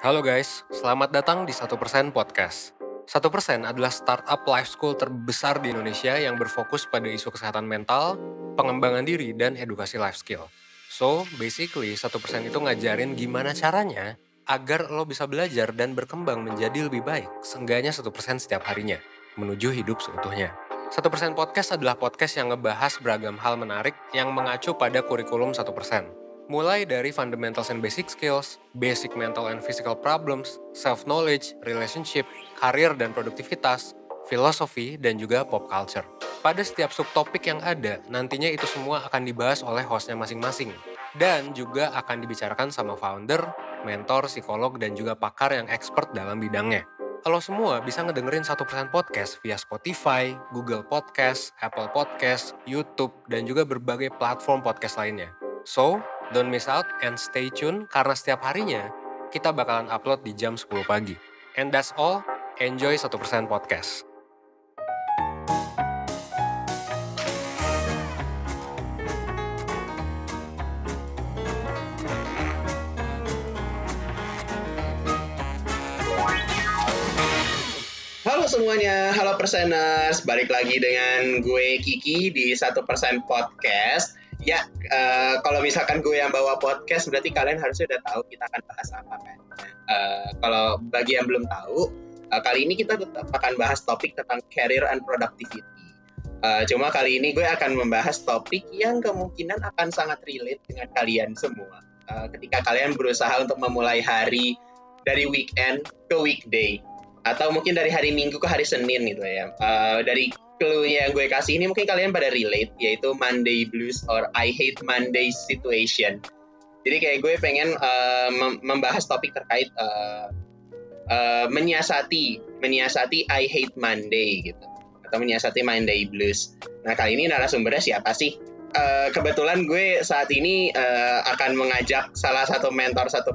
Halo guys, selamat datang di 1% Podcast. 1% adalah startup life school terbesar di Indonesia yang berfokus pada isu kesehatan mental, pengembangan diri, dan edukasi life skill. So, basically 1% itu ngajarin gimana caranya agar lo bisa belajar dan berkembang menjadi lebih baik, seenggaknya 1% setiap harinya, menuju hidup seutuhnya. 1% Podcast adalah podcast yang ngebahas beragam hal menarik yang mengacu pada kurikulum 1%. Mulai dari fundamentals and basic skills, basic mental and physical problems, self-knowledge, relationship, karir dan produktivitas, filosofi, dan juga pop culture. Pada setiap subtopik yang ada, nantinya itu semua akan dibahas oleh hostnya masing-masing. Dan juga akan dibicarakan sama founder, mentor, psikolog, dan juga pakar yang expert dalam bidangnya. Lo semua bisa ngedengerin 1% Podcast via Spotify, Google Podcast, Apple Podcast, YouTube, dan juga berbagai platform podcast lainnya. So, don't miss out and stay tune karena setiap harinya kita bakalan upload di jam 10 pagi. And that's all, enjoy 1% Podcast. Halo semuanya, halo perseners, balik lagi dengan gue Kiki di 1% Podcast. Ya, kalau misalkan gue yang bawa podcast, berarti kalian harusnya udah tahu kita akan bahas apa kan. Kalau bagi yang belum tahu, kali ini kita tetap akan bahas topik tentang career and productivity. Cuma kali ini gue akan membahas topik yang kemungkinan akan sangat relate dengan kalian semua. Ketika kalian berusaha untuk memulai hari dari weekend ke weekday. Atau mungkin dari hari Minggu ke hari Senin gitu ya. Dari clue-nya yang gue kasih ini mungkin kalian pada relate, yaitu Monday Blues or I Hate Monday situation. Jadi kayak gue pengen membahas topik terkait menyiasati I Hate Monday gitu. Atau menyiasati Monday Blues. Nah kali ini narasumbernya siapa sih? Kebetulan gue saat ini akan mengajak salah satu mentor 1%.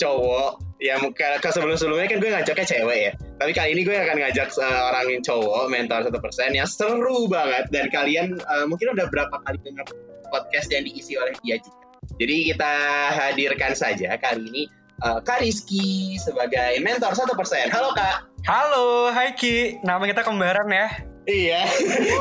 Cowok ya, sebelum-sebelumnya kan gue ngajaknya cewek ya, tapi kali ini gue akan ngajak orang yang cowok, mentor 1% yang seru banget, dan kalian mungkin udah berapa kali dengar podcast yang diisi oleh dia juga. Jadi kita hadirkan saja kali ini Kak Rizky sebagai mentor 1%. Halo Kak. Halo, hai Ki, nama kita kembaran ya. Iya,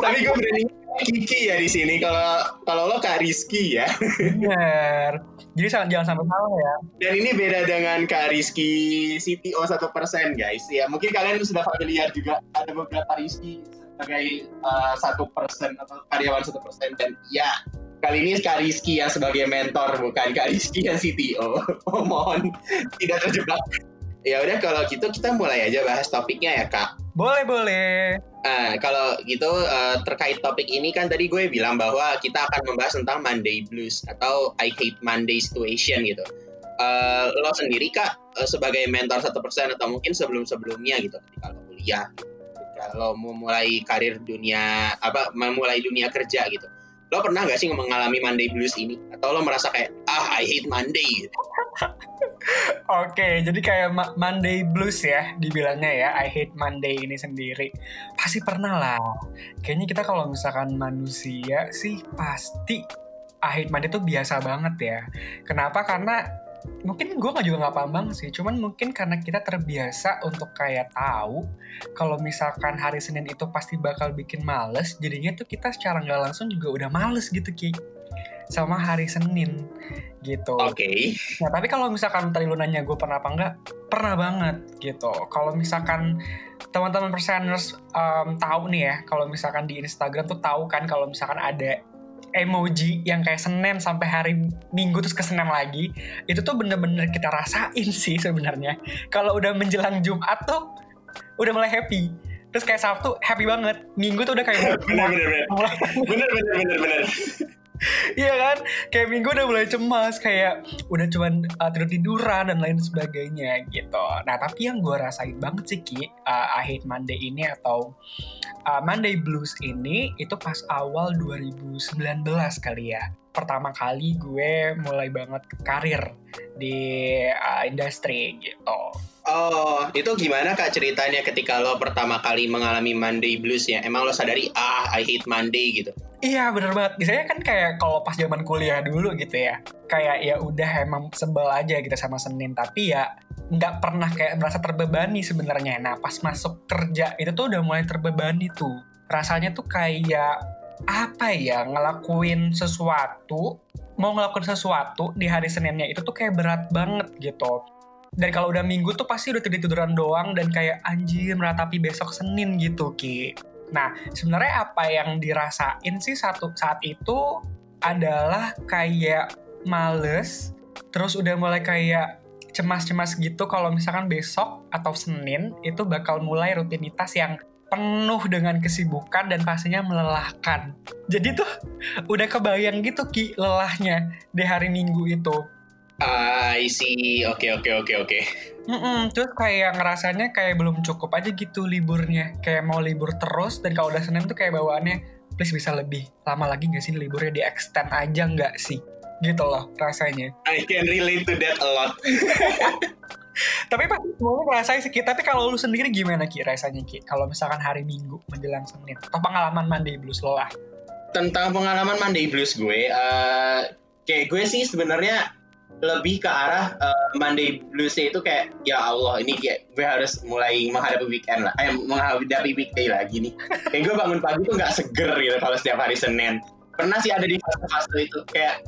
tapi gue berani Kiki ya di sini. Kalau lo Kak Rizky ya. Bener. Jadi jangan sampai salah ya. Dan ini beda dengan Kak Rizky CTO 1% guys. Ya mungkin kalian sudah familiar juga, ada beberapa Rizky sebagai 1% atau karyawan 1%. Dan ya kali ini Kak Rizky yang sebagai mentor, bukan Kak Rizky yang CTO. Mohon tidak terjebak. Ya udah, kalau gitu kita mulai aja bahas topiknya ya Kak. Boleh. Kalau gitu terkait topik ini kan tadi gue bilang bahwa kita akan membahas tentang Monday Blues atau I Hate Monday situation gitu. Lo sendiri Kak sebagai mentor 1% atau mungkin sebelumnya gitu, ketika lo kuliah, kalau memulai karir memulai dunia kerja gitu, lo pernah nggak sih mengalami Monday Blues ini? Atau lo merasa kayak I hate Monday gitu? Oke, jadi kayak Monday Blues ya dibilangnya ya, I Hate Monday ini sendiri. Pasti pernah lah. Kayaknya kita kalau misalkan manusia sih pasti I Hate Monday tuh biasa banget ya. Kenapa? Karena mungkin gue nggak paham banget sih. Cuman mungkin karena kita terbiasa untuk kayak tahu kalau misalkan hari Senin itu pasti bakal bikin males. Jadinya tuh kita secara nggak langsung juga udah males gitu Ki, sama hari Senin gitu. Oke. Nah tapi kalau misalkan tadi lu nanya gue pernah apa enggak, pernah banget gitu. Kalau misalkan teman-teman perseners tahu nih ya, kalau misalkan di Instagram tuh tahu kan kalau misalkan ada emoji yang kayak Senin sampai hari Minggu terus ke Senin lagi, itu tuh bener-bener kita rasain sih sebenarnya. Kalau udah menjelang Jumat tuh udah mulai happy. Terus kayak Sabtu happy banget, Minggu tuh udah kayak bener. Iya kan, kayak Minggu udah mulai cemas, kayak udah cuman tidur-tiduran dan lain sebagainya gitu. Nah tapi yang gue rasain banget sih Ki, I Hate Monday ini atau Monday Blues ini itu pas awal 2019 kali ya. Pertama kali gue mulai banget karir di industri gitu. Oh, itu gimana Kak ceritanya ketika lo pertama kali mengalami Monday blues ya? Emang lo sadari, I hate Monday gitu? Iya bener banget. Biasanya kan kayak kalau pas zaman kuliah dulu gitu ya, kayak ya udah emang sebel aja gitu sama Senin. Tapi ya nggak pernah kayak merasa terbebani sebenarnya. Nah pas masuk kerja itu tuh udah mulai terbebani tuh. Rasanya tuh kayak apa ya, mau ngelakuin sesuatu di hari Seninnya itu tuh kayak berat banget gitu. Dan kalau udah Minggu tuh pasti udah tiduran doang dan kayak anjir meratapi besok Senin gitu Ki. Nah sebenarnya apa yang dirasain sih saat itu adalah kayak males, terus udah mulai kayak cemas-cemas gitu kalau misalkan besok atau Senin itu bakal mulai rutinitas yang penuh dengan kesibukan dan pastinya melelahkan. Jadi tuh udah kebayang gitu Ki lelahnya di hari Minggu itu. I see. Oke. Terus kayak ngerasanya kayak belum cukup aja gitu liburnya. Kayak mau libur terus, dan kalau udah Senin tuh kayak bawaannya, please bisa lebih lama lagi gak sih liburnya, di extend aja gak sih? Gitu loh rasanya. I can relate to that a lot. Tapi pasti semuanya ngerasain sih Ki. Tapi kalau lu sendiri gimana Ki rasanya Ki? Kalau misalkan hari Minggu menjelang Senin, atau pengalaman Monday Blues lo lah? Tentang pengalaman Monday blues gue, kayak gue sih sebenarnya lebih ke arah Monday bluesnya itu kayak ya Allah ini kayak gue harus mulai menghadapi weekend lah, menghadapi weekday lagi nih. Kayak gue bangun pagi tuh nggak seger gitu kalau setiap hari Senin. Pernah sih ada di fase-fase itu kayak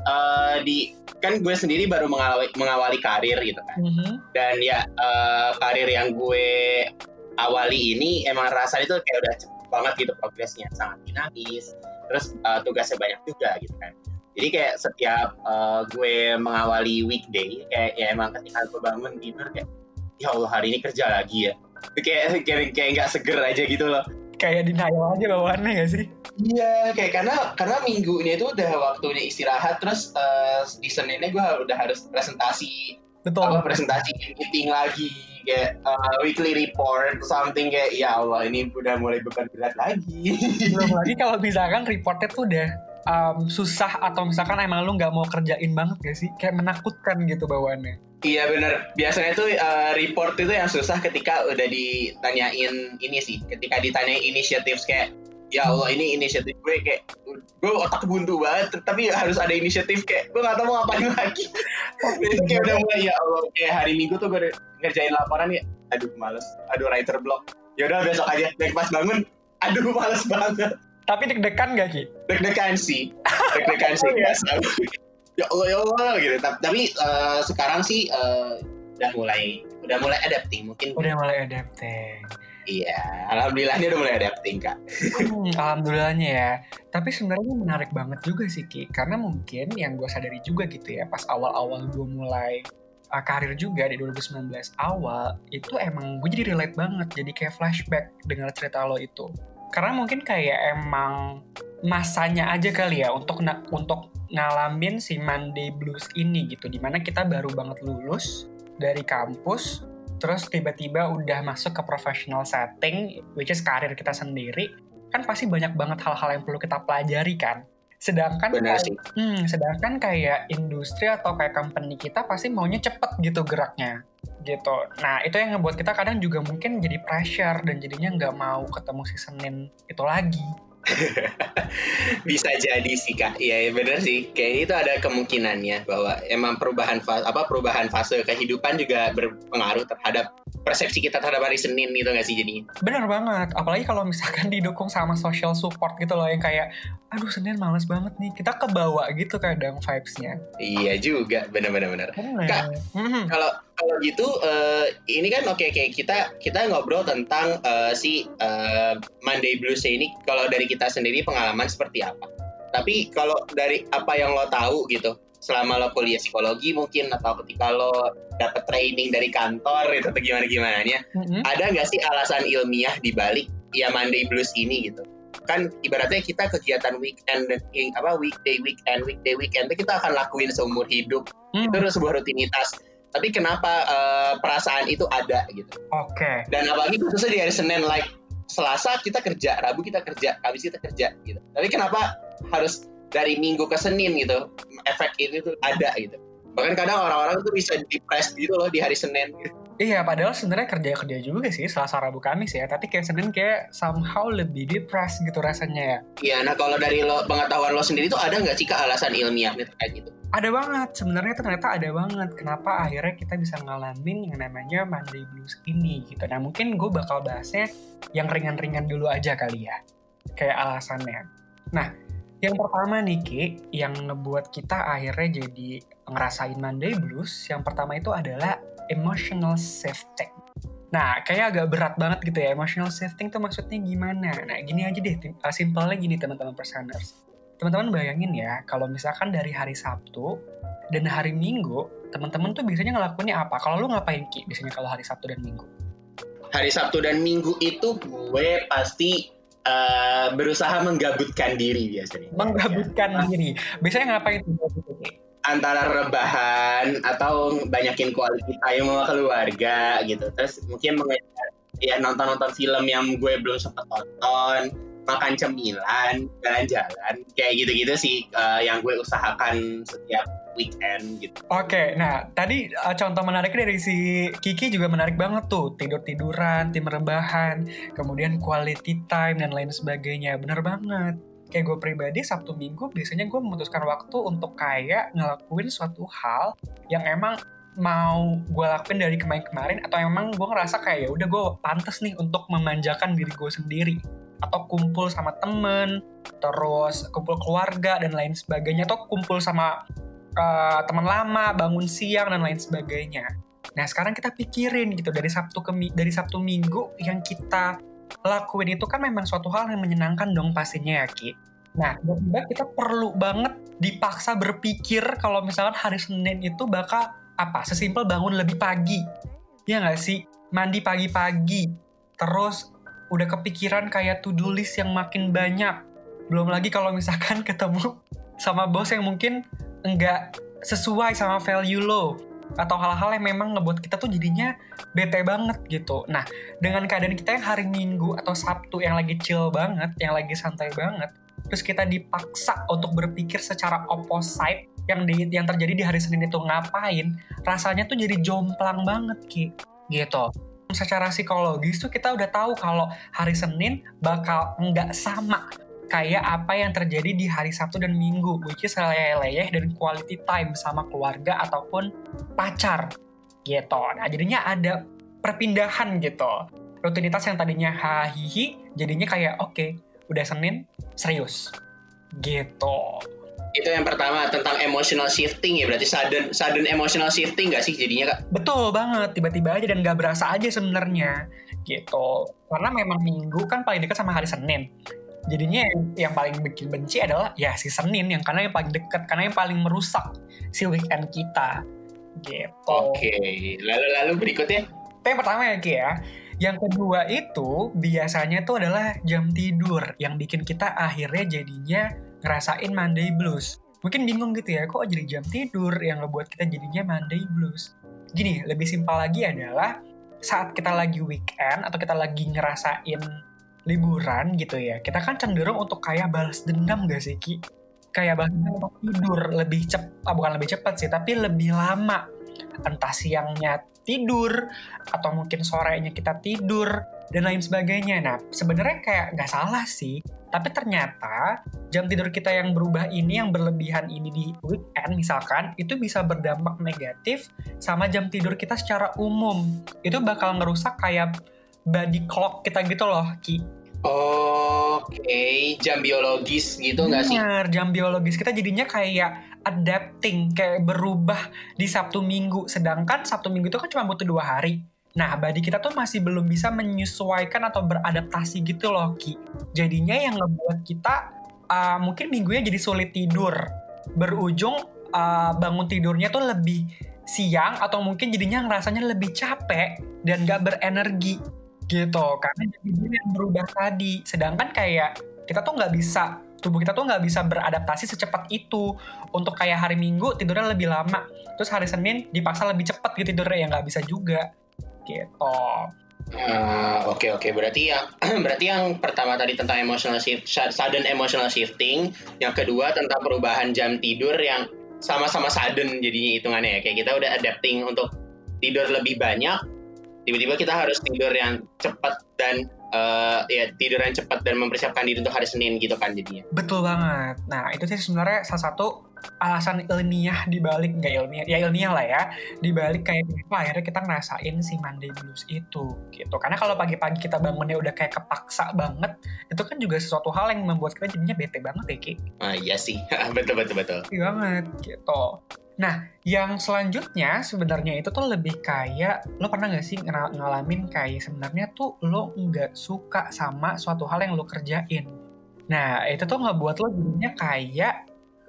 kan gue sendiri baru mengawali karir gitu kan. Dan ya karir yang gue awali ini emang rasanya itu kayak udah cepet banget gitu progresnya, sangat dinamis. Terus tugasnya banyak juga gitu kan. Jadi kayak setiap gue mengawali weekday, kayak ya emang ketika gue bangun tidur kayak, ya Allah hari ini kerja lagi ya. Kayak nggak seger aja gitu loh. Kayak denial aja bawaannya gak sih? Iya, kayak karena minggu ini tuh udah waktunya istirahat, terus di Seninnya gue udah harus presentasi. Betul. Presentasi meeting lagi, kayak weekly report something, kayak ya Allah ini udah mulai beban berat lagi. Belum lagi kalau misalkan reportnya tuh udah susah, atau misalkan emang lu nggak mau kerjain banget gak sih? Kayak menakutkan gitu bawaannya. Iya bener, biasanya tuh report itu yang susah ketika udah ditanyain ini sih, ketika ditanyain inisiatif kayak ya Allah ini inisiatif gue, kayak gue otak buntu banget, tapi harus ada inisiatif kayak gue nggak tahu mau ngapain lagi. Itu kayak udah mulai ya Allah, kayak hari Minggu tuh gue ngerjain laporan ya, aduh males, aduh writer block, ya udah besok aja, pas bangun, aduh males banget. Tapi deg-degan gak Ki? Deg-degan sih biasa. Ya Allah gitu. Tapi sekarang sih udah mulai adapting mungkin. Udah mulai adapting. Iya, alhamdulillahnya udah mulai adapting Kak. Alhamdulillahnya ya. Tapi sebenarnya menarik banget juga sih Ki, karena mungkin yang gue sadari juga gitu ya, pas awal-awal gue mulai karir juga di 2019 awal, itu emang gue jadi relate banget, jadi kayak flashback dengar cerita lo itu. Karena mungkin kayak emang masanya aja kali ya untuk ngalamin si Monday Blues ini gitu, dimana kita baru banget lulus dari kampus, terus tiba-tiba udah masuk ke professional setting, which is karir kita sendiri, kan pasti banyak banget hal-hal yang perlu kita pelajari kan. Sedangkan kayak industri atau kayak company kita pasti maunya cepet gitu geraknya gitu. Nah itu yang ngebuat kita kadang juga mungkin jadi pressure, dan jadinya nggak mau ketemu si Senin itu lagi. Bisa jadi sih Kak, iya benar sih, kayak itu ada kemungkinannya bahwa emang perubahan fase kehidupan juga berpengaruh terhadap persepsi kita terhadap hari Senin gitu nggak sih jadinya. Benar banget, apalagi kalau misalkan didukung sama social support gitu loh, yang kayak aduh Senin males banget nih, kita kebawa gitu kadang vibes-nya. Iya juga, benar. Kak, kalau gitu ini kan oke, kita ngobrol tentang si Monday Blues ini kalau dari kita sendiri pengalaman seperti apa. Tapi kalau dari apa yang lo tahu gitu selama lo kuliah psikologi mungkin, atau ketika lo dapet training dari kantor gitu atau gimana-gimananya, ada nggak sih alasan ilmiah di balik ya Monday Blues ini gitu? Kan ibaratnya kita kegiatan weekday, weekend itu kita akan lakuin seumur hidup. Itu sebuah rutinitas. Tapi kenapa perasaan itu ada gitu? Oke. Dan apalagi khususnya di hari Senin, like Selasa kita kerja, Rabu kita kerja, Kamis kita kerja gitu. Tapi kenapa harus dari Minggu ke Senin gitu? Efek itu tuh ada gitu. Bahkan kadang orang-orang tuh bisa depressed gitu loh di hari Senin. Iya, padahal sebenarnya kerja juga sih Selasa, Rabu, Kamis ya. Tapi kayak Senin kayak somehow lebih depressed gitu rasanya ya. Iya, nah kalau dari pengetahuan lo sendiri tuh ada nggak sih Kak alasan ilmiahnya terkait gitu? Ada banget, sebenarnya ternyata ada banget kenapa akhirnya kita bisa ngalamin yang namanya Monday Blues ini gitu. Nah mungkin gue bakal bahasnya yang ringan-ringan dulu aja kali ya, kayak alasannya. Nah, yang pertama nih Ki, yang ngebuat kita akhirnya jadi ngerasain Monday Blues, yang pertama itu adalah emotional shifting. Nah, kayaknya agak berat banget gitu ya, emotional shifting tuh maksudnya gimana? Nah, gini aja deh, simpelnya gini teman-teman perseners. Teman-teman bayangin ya, kalau misalkan dari hari Sabtu dan hari Minggu, teman-teman tuh biasanya ngelakuinnya apa? Kalau lu ngapain Ki biasanya kalau hari Sabtu dan Minggu? Hari Sabtu dan Minggu itu gue pasti berusaha menggabutkan diri biasanya. Menggabutkan diri. Biasanya ngapain tuh? Antara rebahan atau banyakin quality time sama keluarga gitu. Terus mungkin nonton-nonton film yang gue belum sempat tonton, makan cemilan, jalan-jalan, kayak gitu-gitu sih yang gue usahakan setiap weekend gitu. Oke, nah tadi contoh menariknya dari si Kiki juga menarik banget tuh. Tidur-tiduran, tim rebahan, kemudian quality time dan lain sebagainya. Bener banget. Kayak gue pribadi Sabtu Minggu biasanya gue memutuskan waktu untuk kayak ngelakuin suatu hal yang emang mau gue lakuin dari kemarin-kemarin, atau emang gue ngerasa kayak ya udah gue pantas nih untuk memanjakan diri gue sendiri, atau kumpul sama temen, terus kumpul keluarga dan lain sebagainya, atau kumpul sama teman lama, bangun siang dan lain sebagainya. Nah sekarang kita pikirin gitu, dari Sabtu Minggu yang kita lakuin itu kan memang suatu hal yang menyenangkan dong pastinya ya Ki. Nah tiba-tiba kita perlu banget dipaksa berpikir kalau misalkan hari Senin itu bakal apa, sesimpel bangun lebih pagi, ya nggak sih, mandi pagi-pagi, terus udah kepikiran kayak to-do list yang makin banyak, belum lagi kalau misalkan ketemu sama bos yang mungkin nggak sesuai sama value lo, atau hal-hal yang memang ngebuat kita tuh jadinya bete banget gitu. Nah dengan keadaan kita yang hari Minggu atau Sabtu yang lagi chill banget, yang lagi santai banget, terus kita dipaksa untuk berpikir secara opposite yang terjadi di hari Senin itu ngapain, rasanya tuh jadi jomplang banget Ki gitu. Secara psikologis tuh kita udah tahu kalau hari Senin bakal nggak sama kayak apa yang terjadi di hari Sabtu dan Minggu, which is leyeh-leyeh dan quality time sama keluarga ataupun pacar gitu. Nah jadinya ada perpindahan gitu, rutinitas yang tadinya hahihi jadinya kayak oke, udah Senin serius gitu. Itu yang pertama tentang emotional shifting ya, berarti sudden emotional shifting nggak sih jadinya Kak? Betul banget, tiba-tiba aja dan nggak berasa aja sebenarnya gitu. Karena memang Minggu kan paling dekat sama hari Senin. Jadinya yang paling bikin benci adalah ya si Senin, yang karena yang paling dekat, karena yang paling merusak si weekend kita gitu. Oke, lalu berikutnya? Itu yang pertama ya Ki ya. Yang kedua itu biasanya tuh adalah jam tidur yang bikin kita akhirnya jadinya ngerasain Monday Blues. Mungkin bingung gitu ya, kok jadi jam tidur yang ngebuat kita jadinya Monday Blues. Gini, lebih simpel lagi adalah saat kita lagi weekend atau kita lagi ngerasain liburan gitu ya, kita kan cenderung untuk kayak balas dendam gak sih Ki? Kayak balas dendam untuk tidur lebih cepat, bukan lebih cepat sih, tapi lebih lama. Entah siangnya tidur, atau mungkin sorenya kita tidur, dan lain sebagainya. Nah, sebenarnya kayak nggak salah sih, tapi ternyata jam tidur kita yang berubah ini, yang berlebihan ini di weekend misalkan, itu bisa berdampak negatif sama jam tidur kita secara umum. Itu bakal ngerusak kayak body clock kita gitu loh, Ki. Oke, jam biologis gitu nggak sih? Benar, jam biologis kita jadinya kayak adapting, kayak berubah di Sabtu Minggu. Sedangkan Sabtu Minggu itu kan cuma butuh 2 hari. Nah, body kita tuh masih belum bisa menyesuaikan atau beradaptasi gitu loh, Ki. Jadinya yang ngebuat kita mungkin minggunya jadi sulit tidur. Berujung bangun tidurnya tuh lebih siang, atau mungkin jadinya ngerasanya lebih capek dan gak berenergi gitu. Karena jadi yang berubah tadi. Sedangkan kayak kita tuh nggak bisa, tubuh kita tuh nggak bisa beradaptasi secepat itu untuk kayak hari Minggu tidurnya lebih lama, terus hari Senin dipaksa lebih cepat gitu tidurnya, ya nggak bisa juga gitu. Oke. Berarti yang pertama tadi tentang sudden emotional shifting, yang kedua tentang perubahan jam tidur yang sama-sama sudden jadinya hitungannya ya. Kayak kita udah adapting untuk tidur lebih banyak, tiba-tiba kita harus tidur yang cepat dan tidur yang cepat dan mempersiapkan diri untuk hari Senin gitu kan jadinya. Betul banget. Nah, itu sih sebenarnya salah satu alasan ilmiah dibalik, nggak ilmiah, ya ilmiah lah ya, dibalik kayak kenapa akhirnya kita ngerasain si Monday Blues itu gitu. Karena kalau pagi-pagi kita bangunnya udah kayak kepaksa banget, itu kan juga sesuatu hal yang membuat kita jadinya bete banget ya Ki. Iya sih, betul. Iya banget gitu. Nah, yang selanjutnya sebenarnya itu tuh lebih kayak, lo pernah gak sih ngalamin kayak sebenarnya tuh lo nggak suka sama suatu hal yang lo kerjain. Nah, itu tuh ngebuat lo jadinya kayak,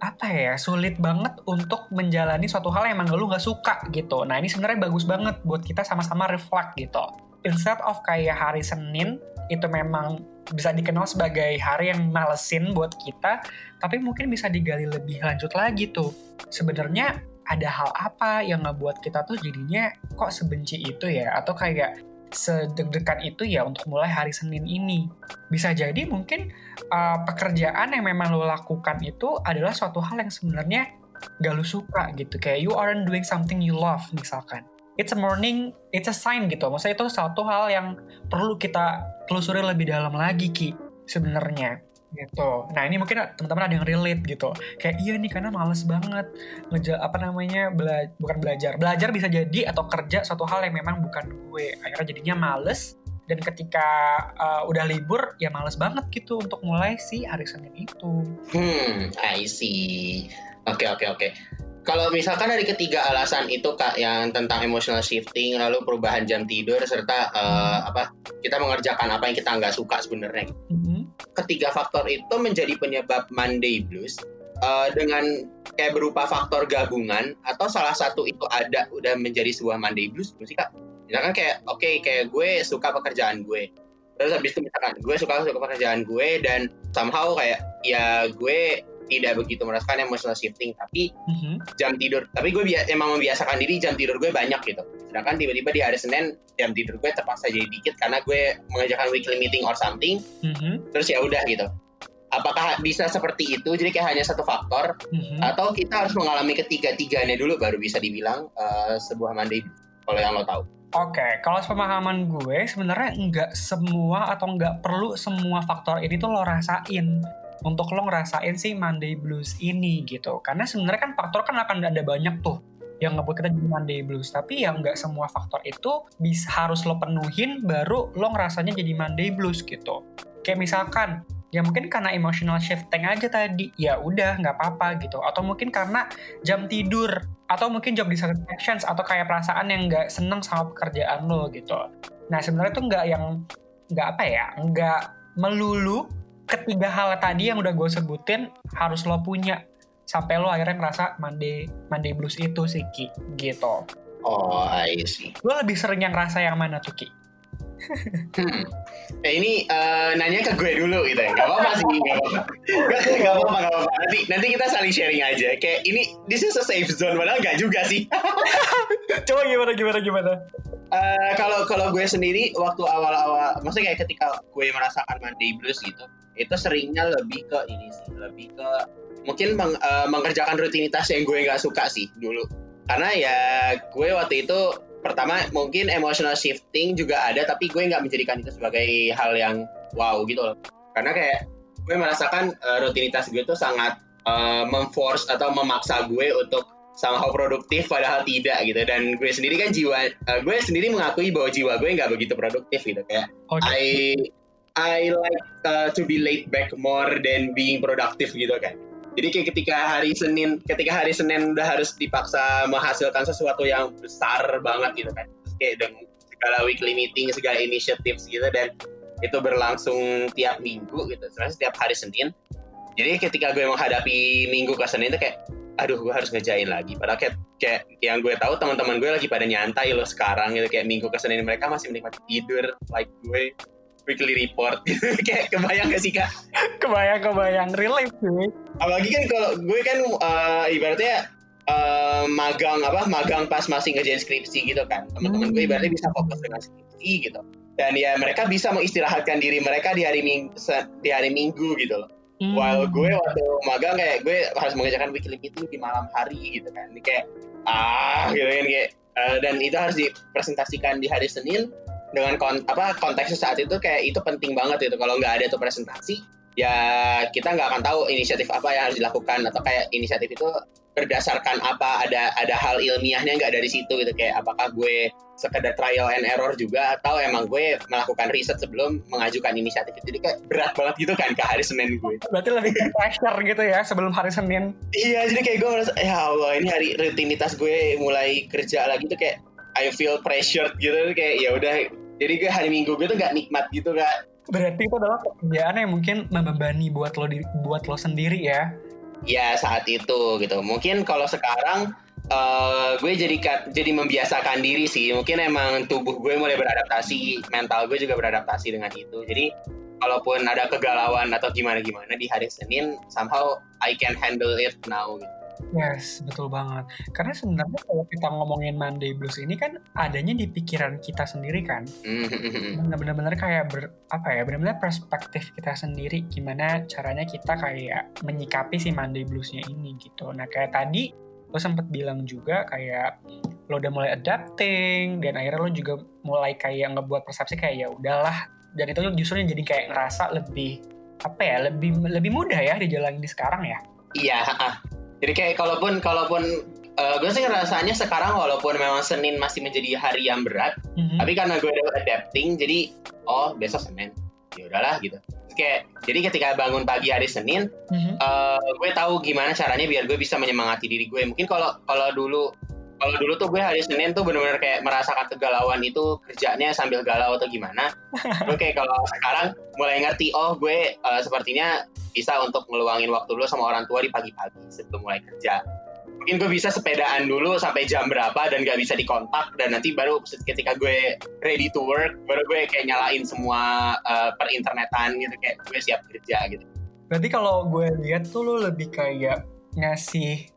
apa ya, sulit banget untuk menjalani suatu hal yang emang lo nggak suka gitu. Nah, ini sebenarnya bagus banget buat kita sama-sama reflect gitu. Instead of kayak hari Senin, itu memang bisa dikenal sebagai hari yang malesin buat kita, tapi mungkin bisa digali lebih lanjut lagi tuh. Sebenarnya ada hal apa yang ngebuat kita tuh jadinya kok sebenci itu ya, atau kayak sedeg-degan itu ya untuk mulai hari Senin ini. Bisa jadi mungkin pekerjaan yang memang lo lakukan itu adalah suatu hal yang sebenarnya gak lo suka gitu. Kayak you aren't doing something you love misalkan. It's a sign gitu. Maksudnya itu suatu hal yang perlu kita telusuri lebih dalam lagi Ki sebenarnya gitu. Nah ini mungkin teman-teman ada yang relate gitu. Kayak iya nih karena males banget bukan belajar bisa jadi, atau kerja suatu hal yang memang bukan gue. Akhirnya jadinya males, dan ketika udah libur ya males banget gitu untuk mulai si hari Senin itu. I see. Oke. Kalau misalkan dari ketiga alasan itu Kak, yang tentang emotional shifting, lalu perubahan jam tidur, serta kita mengerjakan apa yang kita nggak suka sebenarnya. Ketiga faktor itu menjadi penyebab Monday Blues dengan kayak berupa faktor gabungan, atau salah satu itu udah menjadi sebuah Monday Blues sih Kak. Misalkan kayak gue suka pekerjaan gue, terus habis itu misalkan gue suka pekerjaan gue, dan somehow kayak ya gue tidak begitu merasakan emotional shifting, tapi jam tidur, tapi gue emang membiasakan diri jam tidur gue banyak gitu. Sedangkan tiba-tiba di hari Senin jam tidur gue terpaksa jadi dikit karena gue mengerjakan weekly meeting or something. Terus ya udah gitu. Apakah bisa seperti itu? Jadi kayak hanya satu faktor, atau kita harus mengalami ketiga-tiganya dulu baru bisa dibilang sebuah Monday Blues, kalau yang lo tahu? Oke, kalau pemahaman gue sebenarnya nggak semua atau nggak perlu semua faktor ini tuh lo rasain untuk lo ngerasain si Monday Blues ini gitu. Karena sebenarnya kan faktor kan akan ada banyak tuh yang ngebuat kita jadi Monday Blues. Tapi ya nggak semua faktor itu harus lo penuhin baru lo ngerasanya jadi Monday Blues gitu. Kayak misalkan, ya mungkin karena emotional shifting aja tadi, ya udah nggak apa-apa gitu. Atau mungkin karena jam tidur, atau mungkin job dissatisfaction, atau kayak perasaan yang nggak seneng sama pekerjaan lo gitu. Nah sebenarnya tuh nggak melulu ketiga hal tadi yang udah gue sebutin harus lo punya sampai lo akhirnya ngerasa Monday Blues itu sih Ki gitu. Oh, I see. Lo lebih sering yang ngerasa yang mana tuh Ki? Ini nanya ke gue dulu gitu ya. Gak apa-apa sih, gak apa-apa. Nanti kita saling sharing aja. Kayak ini, this is a safe zone, padahal gak juga sih. Coba gimana? Kalau gue sendiri waktu awal-awal, maksudnya kayak ketika gue merasakan Monday Blues gitu, itu seringnya lebih ke mungkin mengerjakan rutinitas yang gue nggak suka sih dulu. Karena ya gue waktu itu pertama mungkin emotional shifting juga ada, tapi gue nggak menjadikan itu sebagai hal yang wow gitu loh. Karena kayak gue merasakan rutinitas gue tuh sangat memforce atau memaksa gue untuk somehow produktif, padahal tidak gitu. Dan gue sendiri kan gue sendiri mengakui bahwa jiwa gue nggak begitu produktif gitu. Kayak I like to be laid back more than being productive gitu kan. Jadi kayak ketika hari Senin udah harus dipaksa menghasilkan sesuatu yang besar banget gitu kan. Terus kayak dengan segala weekly meeting, segala initiatives gitu, dan itu berlangsung tiap minggu gitu. Terus setiap hari Senin. Jadi ketika gue menghadapi minggu ke Senin itu kayak aduh gue harus ngerjain lagi. Padahal kayak yang gue tahu teman-teman gue lagi pada nyantai loh sekarang gitu. Kayak minggu ke Senin mereka masih menikmati tidur, like gue weekly report. Kayak kebayang gak sih Kak? Kebayang relate sih. Apalagi kan kalau gue kan ibaratnya magang pas masih ngerjain skripsi gitu kan. Teman-teman gue ibaratnya bisa fokus dengan skripsi gitu. Dan ya mereka bisa mengistirahatkan diri mereka di hari Minggu gitu loh. While gue waktu magang kayak gue harus mengerjakan weekly meeting di malam hari gitu kan. Ini kayak gitu kan kayak dan itu harus dipresentasikan di hari Senin dengan konteksnya saat itu kayak itu penting banget gitu. Kalau nggak ada tuh presentasi ya kita nggak akan tahu inisiatif apa yang harus dilakukan atau kayak inisiatif itu berdasarkan apa, ada hal ilmiahnya nggak dari situ gitu, kayak apakah gue sekedar trial and error juga atau emang gue melakukan riset sebelum mengajukan inisiatif itu. Jadi kayak berat banget gitu kan ke hari Senin gue. Berarti lebih pressure gitu ya sebelum hari Senin. Iya, jadi kayak gue merasa ya Allah ini hari rutinitas gue mulai kerja lagi tuh kayak I feel pressured gitu, kayak ya udah. Jadi gue hari Minggu gue tuh gak nikmat gitu Kak. Berarti itu adalah pekerjaan yang mungkin membebani buat lo sendiri ya. Ya saat itu gitu. Mungkin kalau sekarang gue jadi membiasakan diri sih. Mungkin emang tubuh gue mulai beradaptasi, mental gue juga beradaptasi dengan itu. Jadi kalaupun ada kegalauan atau gimana-gimana di hari Senin, somehow I can handle it now gitu. Yes, betul banget. Karena sebenarnya kalau kita ngomongin Monday Blues ini kan adanya di pikiran kita sendiri kan. Benar-benar kayak benar-benar perspektif kita sendiri gimana caranya kita kayak menyikapi si Monday Blues-nya ini gitu. Nah, kayak tadi lo sempat bilang juga kayak lo udah mulai adapting dan akhirnya lo juga mulai kayak ngebuat persepsi kayak ya udahlah. Dan itu justru jadi kayak ngerasa lebih lebih mudah ya dijalanin sekarang ya. Iya, jadi kayak kalaupun gue sih ngerasanya sekarang walaupun memang Senin masih menjadi hari yang berat, tapi karena gue udah adapting, jadi besok Senin, ya udahlah gitu. Jadi ketika bangun pagi hari Senin, gue tahu gimana caranya biar gue bisa menyemangati diri gue. Mungkin kalau dulu tuh gue hari Senin tuh benar-benar kayak merasakan kegalauan itu kerjanya sambil galau atau gimana. Gue kayak kalau sekarang mulai ngerti, gue sepertinya bisa untuk ngeluangin waktu dulu sama orang tua di pagi-pagi sebelum mulai kerja. Mungkin gue bisa sepedaan dulu sampai jam berapa dan gak bisa dikontak, dan nanti baru ketika gue ready to work baru gue kayak nyalain semua perinternetan gitu, kayak gue siap kerja gitu. Berarti kalau gue lihat tuh lo lebih kayak ngasih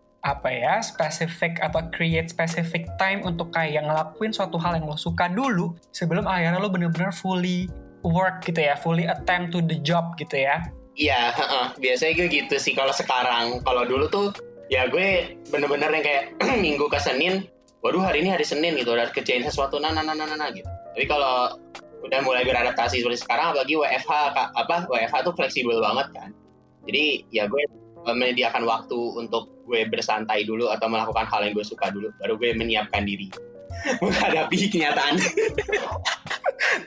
spesifik atau create specific time untuk kayak ngelakuin suatu hal yang lo suka dulu sebelum akhirnya lo bener-bener fully work gitu ya, fully attend to the job gitu ya. Iya, biasanya gue gitu sih kalau sekarang. Kalau dulu tuh ya gue bener-bener yang kayak Minggu ke Senin, waduh hari ini hari Senin gitu, udah kerjain sesuatu gitu. Tapi kalau udah mulai beradaptasi seperti sekarang, apalagi WFH tuh fleksibel banget kan. Jadi ya gue menyediakan waktu untuk gue bersantai dulu atau melakukan hal yang gue suka dulu, baru gue menyiapkan diri menghadapi kenyataan.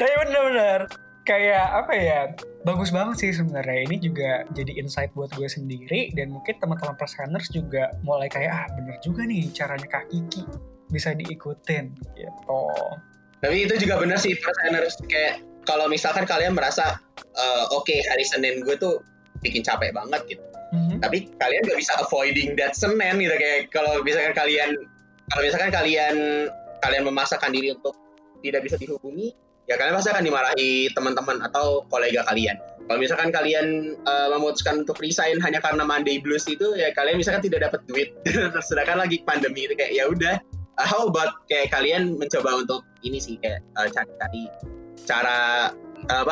Tapi bener-bener kayak bagus banget sih sebenarnya. Ini juga jadi insight buat gue sendiri, dan mungkin teman-teman perseners juga mulai kayak bener juga nih caranya Kak Kiki, bisa diikutin gitu. Tapi itu juga bener sih perseners, kayak kalau misalkan kalian merasa hari Senin gue tuh bikin capek banget gitu. Tapi kalian gak bisa avoiding that Senin gitu, kayak kalau misalkan kalian memaksakan diri untuk tidak bisa dihubungi, ya kalian pasti akan dimarahi teman-teman atau kolega kalian. Kalau misalkan kalian memutuskan untuk resign hanya karena Monday Blues itu, ya kalian misalkan tidak dapat duit, sedangkan lagi pandemi itu, kayak ya udah, how about kayak kalian mencoba untuk ini sih, kayak cari cara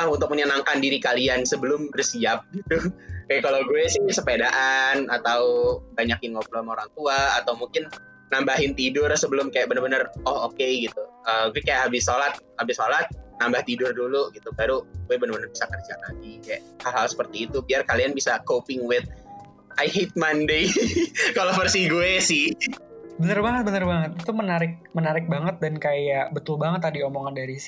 untuk menyenangkan diri kalian sebelum bersiap gitu. Kayak kalau gue sih sepedaan atau banyakin ngobrol sama orang tua, atau mungkin nambahin tidur sebelum kayak bener-bener oke gitu. Gue kayak habis sholat nambah tidur dulu gitu, baru gue bener-bener bisa kerja lagi. Kayak hal-hal seperti itu biar kalian bisa coping with I hate Monday. Kalau versi gue sih. Bener banget. Itu menarik banget, dan kayak betul banget tadi omongan dari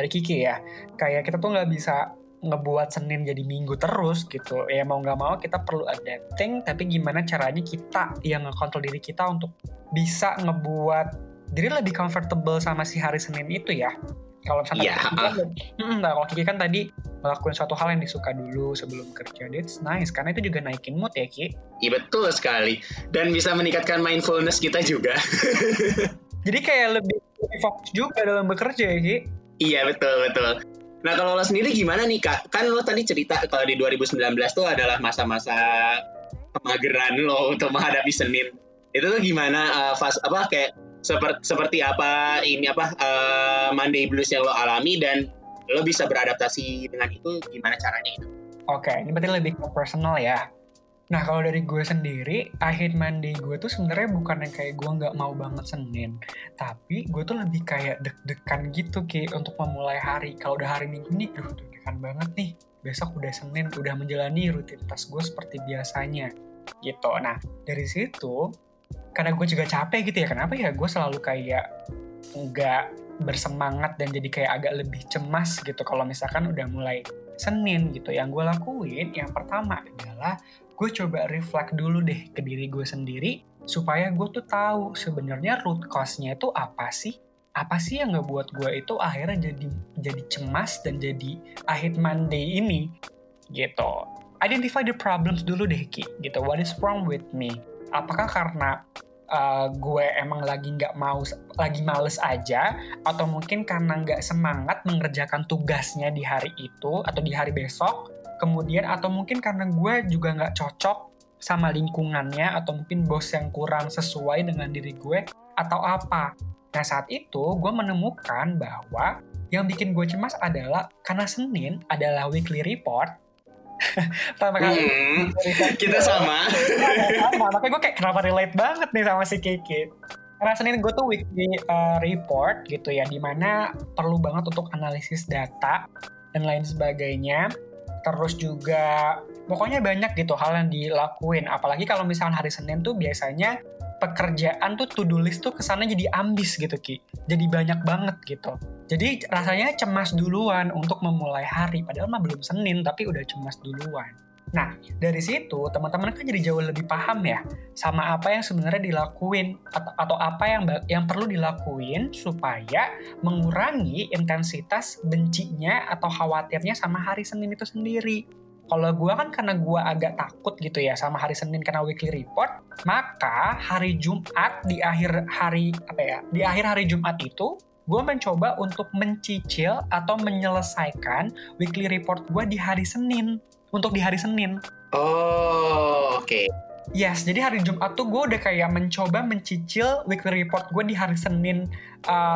Kiki ya. Kayak kita tuh nggak bisa ngebuat Senin jadi Minggu terus gitu. Ya mau nggak mau kita perlu adapting, tapi gimana caranya kita yang ngekontrol diri kita untuk bisa ngebuat diri lebih comfortable sama si hari Senin itu ya. Kalau misalnya kalau Kiki kan tadi ngelakuin suatu hal yang disuka dulu sebelum kerja, that's nice, karena itu juga naikin mood ya Ki. Iya betul sekali, dan bisa meningkatkan mindfulness kita juga. Jadi kayak lebih fokus juga dalam bekerja ya Ki. Iya betul. Nah kalau lo sendiri gimana nih Kak? Kan lo tadi cerita kalau di 2019 tuh adalah masa-masa kemageran lo untuk menghadapi Senin. Itu tuh gimana kayak seperti apa Monday Blues yang lo alami, dan lo bisa beradaptasi dengan itu gimana caranya itu? Oke, ini berarti lebih ke personal ya. Nah, kalau dari gue sendiri, I hate Monday gue tuh sebenarnya bukan yang kayak gue nggak mau banget Senin. Tapi gue tuh lebih kayak deg-degan gitu, Ki, untuk memulai hari. Kalau udah hari Minggu nih, deg-degan banget nih. Besok udah Senin, udah menjalani rutinitas gue seperti biasanya. Gitu. Nah, dari situ, karena gue juga capek gitu ya, kenapa ya gue selalu kayak nggak bersemangat dan jadi kayak agak lebih cemas gitu kalau misalkan udah mulai Senin gitu. Yang gue lakuin, yang pertama adalah gue coba reflect dulu deh ke diri gue sendiri supaya gue tuh tahu sebenarnya root cause-nya itu apa sih? Apa sih yang ngebuat gue itu akhirnya jadi cemas dan jadi I hate Monday ini gitu. Identify the problems dulu deh Ki gitu. What is wrong with me? Apakah karena gue emang lagi males aja, atau mungkin karena nggak semangat mengerjakan tugasnya di hari itu atau di hari besok, kemudian atau mungkin karena gue juga nggak cocok sama lingkungannya, atau mungkin bos yang kurang sesuai dengan diri gue, atau apa. Nah saat itu gue menemukan bahwa yang bikin gue cemas adalah karena Senin adalah weekly report. Pertama kali kita sama. Makanya gue kayak kenapa relate banget nih sama si Kiki. Karena Senin gue tuh weekly report gitu ya, dimana perlu banget untuk analisis data dan lain sebagainya. Terus juga pokoknya banyak gitu hal yang dilakuin. Apalagi kalau misalnya hari Senin tuh biasanya pekerjaan tuh to-do list tuh kesannya jadi ambis gitu Ki. Jadi banyak banget gitu. Jadi rasanya cemas duluan untuk memulai hari. Padahal mah belum Senin tapi udah cemas duluan. Nah dari situ teman-teman kan jadi jauh lebih paham ya sama apa yang sebenarnya dilakuin atau apa yang perlu dilakuin supaya mengurangi intensitas bencinya atau khawatirnya sama hari Senin itu sendiri. Kalau gue kan karena gue agak takut gitu ya sama hari Senin karena weekly report, maka hari Jumat di akhir hari Jumat itu gue mencoba untuk mencicil atau menyelesaikan weekly report gue di hari Senin. Untuk di hari Senin. Oh, oke. Yes, jadi hari Jumat tuh gue udah kayak mencoba mencicil weekly report gue di hari Senin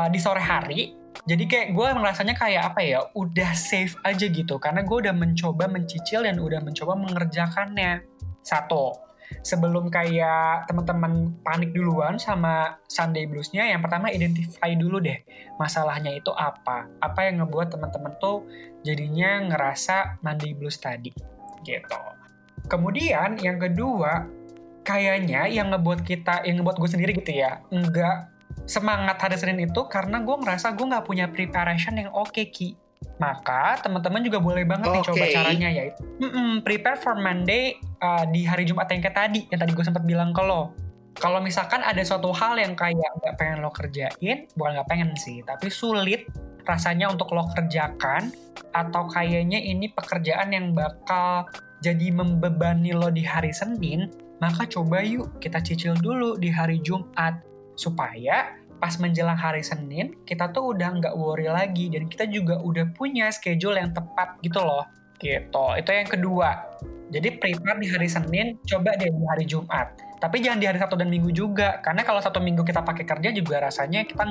di sore hari. Jadi kayak gue merasanya kayak udah safe aja gitu. Karena gue udah mencoba mencicil dan udah mencoba mengerjakannya. Satu, sebelum kayak teman-teman panik duluan sama Sunday Blues-nya, yang pertama identify dulu deh masalahnya itu apa. Apa yang ngebuat teman-teman tuh jadinya ngerasa Monday Blues tadi gitu. Kemudian yang kedua, kayaknya yang ngebuat gue sendiri gitu ya, enggak semangat hari Senin itu karena gue ngerasa gue nggak punya preparation yang oke Ki. Maka teman-teman juga boleh banget nih coba caranya, yaitu prepare for Monday di hari Jumat yang tadi gue sempat bilang ke lo. Kalau misalkan ada suatu hal yang kayak nggak pengen lo kerjain, bukan nggak pengen sih, tapi sulit rasanya untuk lo kerjakan, atau kayaknya ini pekerjaan yang bakal jadi membebani lo di hari Senin, maka coba yuk kita cicil dulu di hari Jumat. Supaya pas menjelang hari Senin, kita tuh udah nggak worry lagi. Dan kita juga udah punya schedule yang tepat gitu loh. Gitu. Itu yang kedua. Jadi prepare di hari Senin, coba deh di hari Jumat. Tapi jangan di hari Sabtu dan Minggu juga. Karena kalau satu minggu kita pakai kerja juga rasanya kita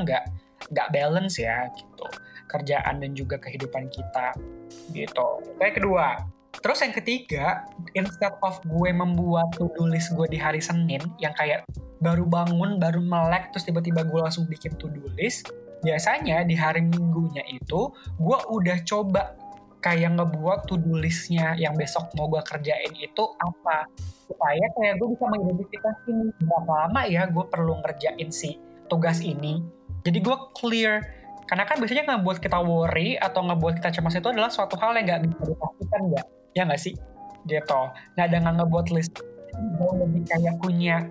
nggak balance ya. Gitu. Kerjaan dan juga kehidupan kita. Gitu. Itu yang kedua. Terus yang ketiga, instead of gue membuat to-do list gue di hari Senin, yang kayak baru bangun, baru melek, terus tiba-tiba gue langsung bikin to-do list, biasanya di hari Minggunya itu, gue udah coba kayak ngebuat to-do listnya yang besok mau gue kerjain itu apa. Supaya kayak gue bisa mengidentifikasi nih, berapa lama ya gue perlu ngerjain si tugas ini. Jadi gue clear. Karena kan biasanya ngebuat kita worry atau ngebuat kita cemas itu adalah suatu hal yang gak bisa dipastikan ya. Ya nggak sih? Gitu. Nah dengan ngebuat list, gue lebih kayak punya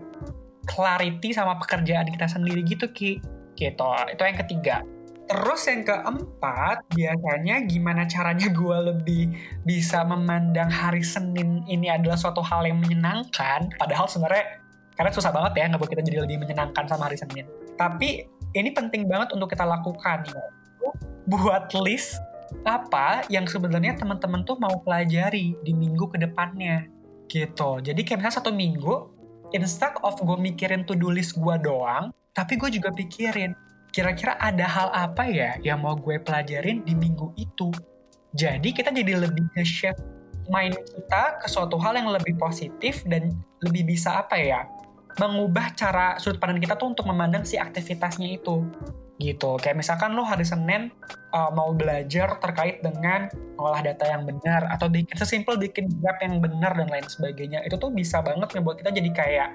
clarity sama pekerjaan kita sendiri gitu Ki. Gitu. Itu yang ketiga. Terus yang keempat, biasanya gimana caranya gue lebih bisa memandang hari Senin ini adalah suatu hal yang menyenangkan. Padahal sebenarnya, karena susah banget ya ngebuat kita jadi lebih menyenangkan sama hari Senin. Tapi ini penting banget untuk kita lakukan. Yaitu buat list apa yang sebenarnya teman-teman tuh mau pelajari di minggu ke depannya gitu. Jadi kayak misalnya satu minggu, instead of gue mikirin to-do list gue doang, tapi gue juga pikirin kira-kira ada hal apa ya yang mau gue pelajarin di minggu itu. Jadi kita jadi lebih nge-shape mind kita ke suatu hal yang lebih positif dan lebih bisa mengubah cara sudut pandang kita tuh untuk memandang si aktivitasnya itu gitu. Kayak misalkan lo hari Senin mau belajar terkait dengan olah data yang benar atau sesimpel bikin grab yang benar dan lain sebagainya, itu tuh bisa banget ngebuat kita jadi kayak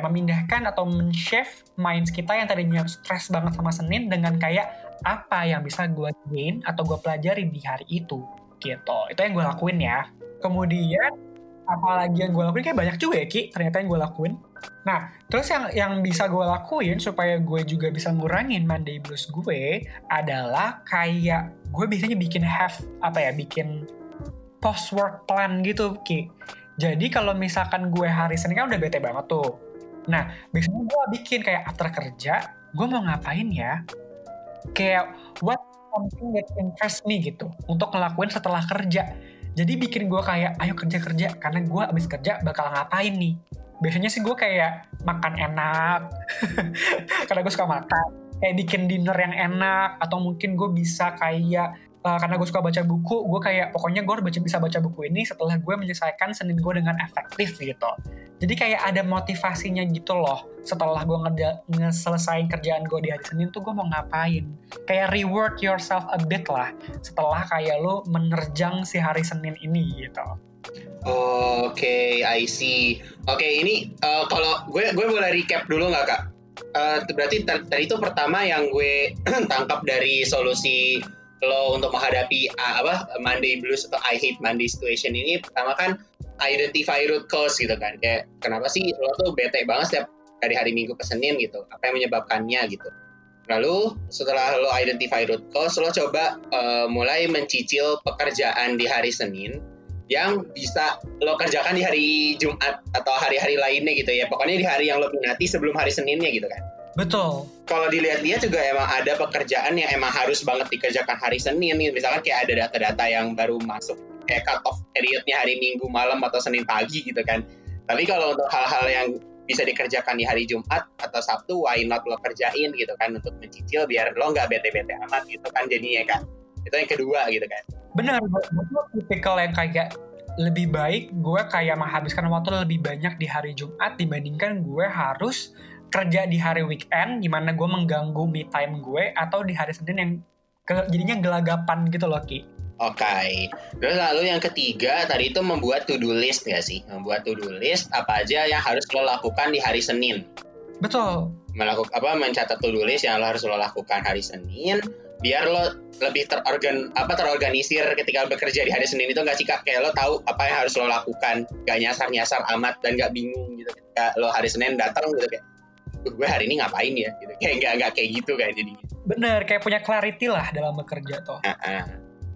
memindahkan atau men-shift minds kita yang tadinya stres banget sama Senin dengan kayak apa yang bisa gue gain atau gue pelajari di hari itu gitu. Itu yang gue lakuin ya. Kemudian apalagi yang gue lakuin, kayak banyak juga ya Ki ternyata yang gue lakuin. Nah terus yang bisa gue lakuin supaya gue juga bisa ngurangin Monday blues gue adalah kayak gue biasanya bikin post work plan gitu Ki. Jadi kalau misalkan gue hari Senin kan udah bete banget tuh. Nah biasanya gue bikin kayak after kerja gue mau ngapain ya, kayak what something that interests me gitu untuk ngelakuin setelah kerja. Jadi bikin gue kayak ayo kerja karena gue abis kerja bakal ngapain nih. Biasanya sih gue kayak makan enak karena gue suka makan, kayak bikin dinner yang enak, atau mungkin gue bisa kayak karena gue suka baca buku, gue kayak pokoknya gue harus bisa baca buku ini setelah gue menyelesaikan Senin gue dengan efektif gitu. Jadi kayak ada motivasinya gitu loh. Setelah gue ngeselesain kerjaan gue di hari Senin tuh gue mau ngapain. Kayak reward yourself a bit lah setelah kayak lo menerjang si hari Senin ini gitu. Oke, I see. Oke, ini kalau gue boleh recap dulu nggak Kak? Berarti tadi itu pertama yang gue tangkap dari solusi lo untuk menghadapi Monday blues atau I hate Monday situation ini, pertama kan identify root cause gitu kan, kayak kenapa sih lo tuh bete banget setiap dari hari Minggu ke Senin gitu, apa yang menyebabkannya gitu. Lalu setelah lo identify root cause, lo coba mulai mencicil pekerjaan di hari Senin yang bisa lo kerjakan di hari Jumat atau hari-hari lainnya gitu ya, pokoknya di hari yang lo minati sebelum hari Seninnya gitu kan. Betul. Kalau dilihat-lihat juga emang ada pekerjaan yang emang harus banget dikerjakan hari Senin nih. Misalkan kayak ada data-data yang baru masuk kayak cut off periodnya hari Minggu malam atau Senin pagi gitu kan. Tapi kalau untuk hal-hal yang bisa dikerjakan di hari Jumat atau Sabtu, why not lo kerjain gitu kan, untuk mencicil biar lo nggak bete-bete amat gitu kan jadinya kan. Itu yang kedua gitu kan. Benar, gue tipikal yang kayak lebih baik gue kayak menghabiskan waktu lebih banyak di hari Jumat dibandingkan gue harus kerja di hari weekend dimana gue mengganggu me time gue, atau di hari Senin yang jadinya gelagapan gitu loh Ki. Oke. Terus lalu yang ketiga tadi itu membuat to-do list nggak sih? Membuat to-do list apa aja yang harus lo lakukan di hari Senin. Betul. Mencatat to-do list yang lo harus lo lakukan hari Senin biar lo lebih terorganisir ketika bekerja di hari Senin itu nggak sih Kak? Kayak lo tahu apa yang harus lo lakukan, nggak nyasar-nyasar amat dan nggak bingung gitu. Ketika lo hari Senin datang gitu kayak gue hari ini ngapain ya gitu, kayak nggak kayak gitu kayak jadinya. Bener, kayak punya clarity lah dalam bekerja tuh.